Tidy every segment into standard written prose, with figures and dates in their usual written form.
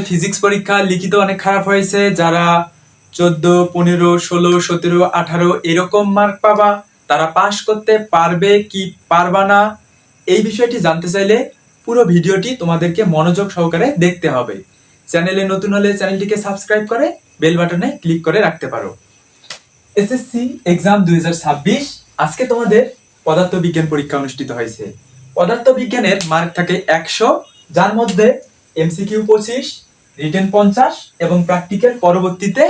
Physics পরীক্ষা লিখিত অনেক খারাপ হয়েছে। যারা 14, 15, 16, 17, 18 এরকম মার্ক পাবা তারা পাস করতে পারবে কি পারবা না, এই বিষয়টি জানতে চাইলে পুরো ভিডিওটি তোমাদেরকে মনোযোগ সহকারে দেখতে হবে। চ্যানেলে নতুন হলে চ্যানেলটিকে সাবস্ক্রাইব করে বেল বাটনে ক্লিক করে রাখতে পারো। এসএসসি এক্সাম 2026 আজকে তোমাদের পদার্থবিজ্ঞান পরীক্ষা অনুষ্ঠিত হয়েছে। পদার্থবিজ্ঞানের মার্ক থাকে 100, যার মধ্যে এমসিকিউ 25, রিটেন 50 এবং প্র্যাকটিক্যাল পরবর্তীতে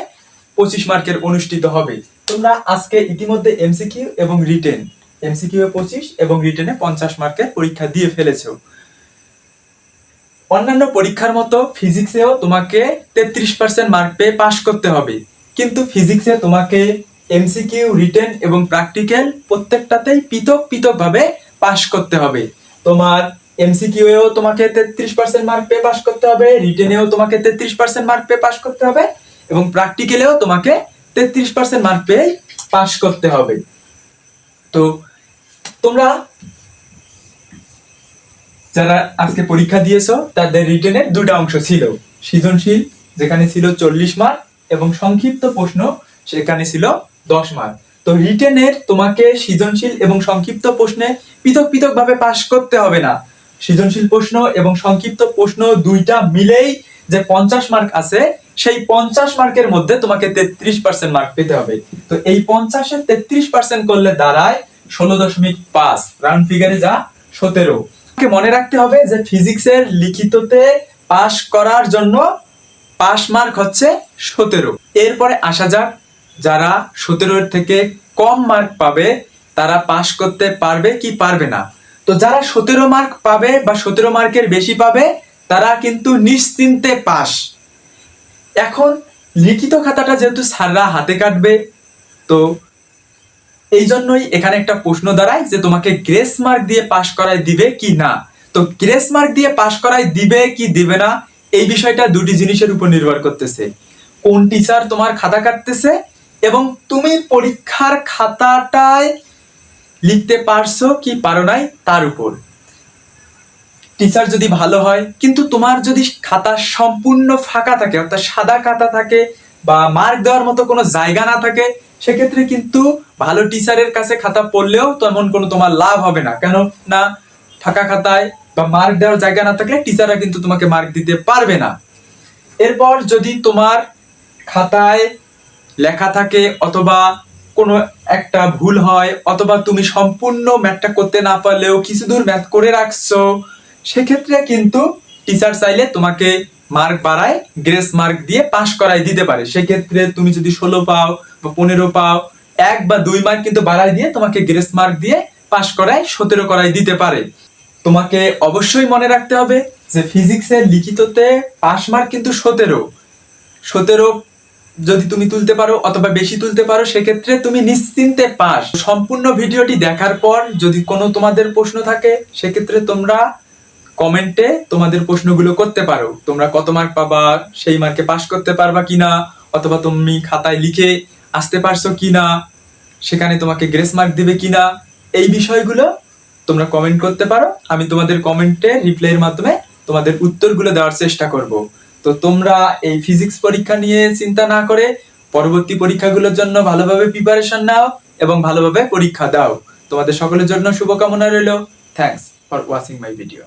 25 মার্কের অনুষ্ঠিত হবে। তোমরা আজকে ইতিমধ্যে এমসিকিউ এবং রিটেন, এমসিকিউ 25 এবং রিটেনে 50 মার্কের পরীক্ষা দিয়ে ফেলেছো। অন্যান্য পরীক্ষার মতো ফিজিক্সেও তোমাকে 33% মার্ক পেয়ে পাস করতে হবে, কিন্তু ফিজিক্সে তোমাকে এমসিকিউ, রিটেন এবং প্র্যাকটিক্যাল প্রত্যেকটাতেই পৃথক ভাবে পাস করতে হবে। তোমার এমসিকিউ এও তোমাকে 33% মার্ক পেয়ে পাস করতে হবে, রিটেনেও তোমাকে 33% মার্ক পেয়ে পাস করতে হবে এবং প্র্যাকটিক্যালেও তোমাকে 33% মার্ক পেয়ে পাস করতে হবে। তো তোমরা যারা আজকে পরীক্ষা দিয়েছো তাদের রিটেনের দুটো অংশ ছিল, সৃজনশীল যেখানে ছিল 40 মার্ক এবং সংক্ষিপ্ত প্রশ্ন সেখানে ছিল 10 মার্ক। তো রিটেনের তোমাকে সৃজনশীল এবং সংক্ষিপ্ত প্রশ্নে পৃথক ভাবে পাস করতে হবে না। সৃজনশীল প্রশ্ন এবং সংক্ষিপ্ত প্রশ্ন দুইটা মিলেই যে 50 মার্ক আছে, সেই 50 মার্কের মধ্যে তোমাকে 33% মার্ক পেতে হবে। তো এই 50-এ 33% করলে দাঁড়ায় 16.5, রাউন্ড ফিগারে যা 17। মনে রাখতে হবে যে ফিজিক্সের লিখিততে পাস করার জন্য পাস মার্ক হচ্ছে 17। এরপরে আসা যাক যারা 17 থেকে কম মার্ক পাবে তারা পাস করতে পারবে কি পারবে না। তো যারা 17 মার্ক পাবে বা 17 মার্কের বেশি পাবে তারা কিন্তু নিশ্চিন্তে পাস। এখন লিখিত খাতাটা যেহেতু স্যাররা হাতে কাটবে, তো এই জন্যই এখানে একটা প্রশ্ন দাঁড়ায় যে তোমাকে গ্রেস মার্ক দিয়ে পাস করায় দিবে কি না। তো গ্রেস মার্ক দিয়ে পাস করায় দিবে কি দিবে না এই বিষয়টা দুটি জিনিসের উপর নির্ভর করতেছে। কোন টিচার তোমার খাতা কাটতেছে এবং তুমি পরীক্ষার খাতাটায় লিখতে পারছো কি পারো নাই তার উপর। টিচার যদি ভালো হয় কিন্তু তোমার যদি খাতা সম্পূর্ণ ফাঁকা থাকে, অর্থাৎ সাদা খাতা থাকে বা মার্ক দেওয়ার মতো কোনো জায়গা না থাকে, সেক্ষেত্রে কিন্তু ভালো টিচারের কাছে খাতা পড়লেও তেমন কোনো তোমার লাভ হবে না। কেন না, ফাঁকা খাতায় বা মার্ক দেওয়ার জায়গা না থাকলে টিচাররা কিন্তু তোমাকে মার্ক দিতে পারবে না। এরপর যদি তোমার খাতায় লেখা থাকে অথবা কোনো একটা ভুল হয় অথবা তুমি সম্পূর্ণ ম্যাথটা করতে না পারলেও কিছু দূর ম্যাথ করে রাখছো, সেক্ষেত্রে কিন্তু টিচার চাইলে তোমাকে মার্ক বাড়ায় গ্রেস মার্ক দিয়ে পাস করাই দিতে পারে। সেক্ষেত্রে তুমি যদি 16 পাও বা 15 পাও, 1 বা 2 মার্ক কিন্তু বাড়াই দিয়ে তোমাকে গ্রেস মার্ক দিয়ে পাস করায় 17 করাই দিতে পারে। তোমাকে অবশ্যই মনে রাখতে হবে যে ফিজিক্সের লিখিততে পাস মার্ক কিন্তু 17 যদি তুমি তুলতে পারো অথবা বেশি তুলতে পারো সেক্ষেত্রে তুমি নিশ্চিন্তে পাস। সম্পূর্ণ ভিডিওটি দেখার পর যদি কোনো তোমাদের প্রশ্ন থাকে সেক্ষেত্রে তোমরা কমেন্টে তোমাদের প্রশ্নগুলো করতে পারো। তোমরা কত মার্ক পাবা, সেই মার্কে পাস করতে পারবা কিনা, অথবা তুমি খাতায় লিখে আসতে পারছো কিনা, সেখানে তোমাকে গ্রেস মার্ক দিবে কিনা, এই বিষয়গুলো তোমরা কমেন্ট করতে পারো। আমি তোমাদের কমেন্টে রিপ্লাইয়ের মাধ্যমে তোমাদের উত্তরগুলো দেওয়ার চেষ্টা করব। তো তোমরা এই ফিজিক্স পরীক্ষা নিয়ে চিন্তা না করে পরবর্তী পরীক্ষাগুলোর জন্য ভালোভাবে প্রিপারেশন নাও এবং ভালোভাবে পরীক্ষা দাও। তোমাদের সকলের জন্য শুভকামনা রইল। Thanks for watching my video.